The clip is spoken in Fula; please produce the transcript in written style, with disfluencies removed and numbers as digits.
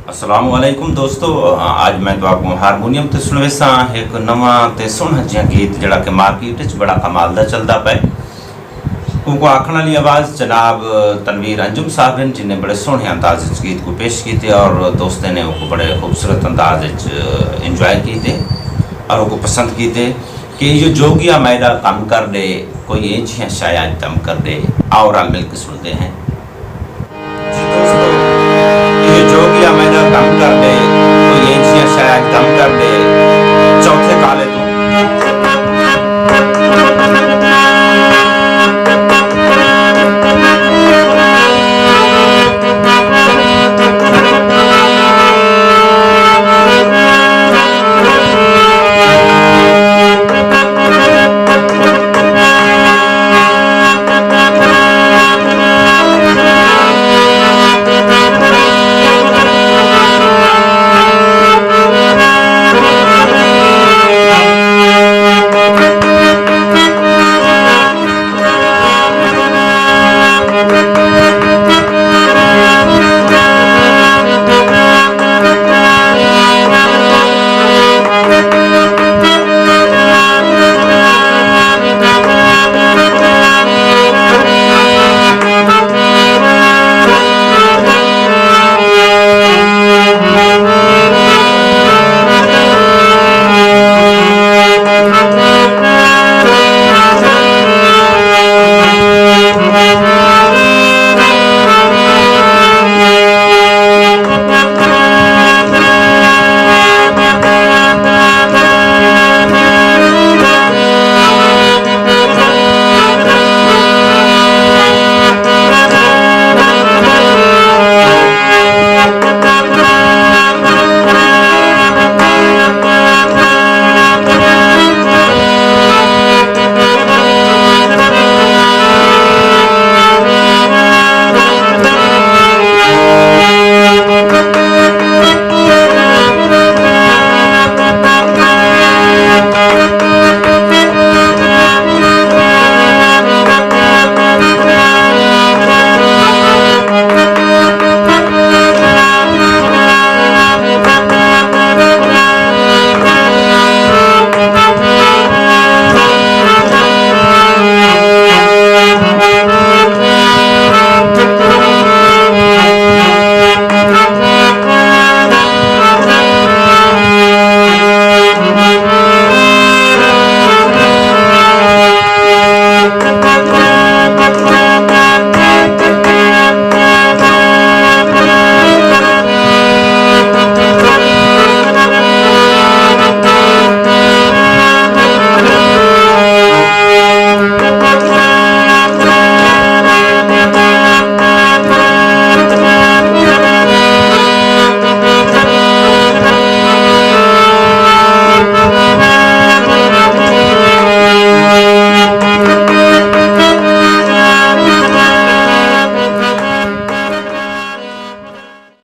अस्सलाम वालेकुम दोस्तों, आज मैं तुहानू हारमोनीयम ते सुनवेसा एक नवा ते सोहना जिहा गीत जिहड़ा कि मार्केट च बड़ा कमाल दा चलदा पिया। उनको आखण वाली आवाज़ जनाब तनवीर अंजुम साहब हैं, जिन्हें बड़े सोहने अंदाज च गीत को पेश किए और दोस्तों ने उनको बड़े खूबसूरत अंदाज इंजॉय किए और उनको पसंद किए कि जो जोगिया मैदा कम कर दे कोई इंचियाँ शायद दम कर दे। और मिल के सुनते हैं।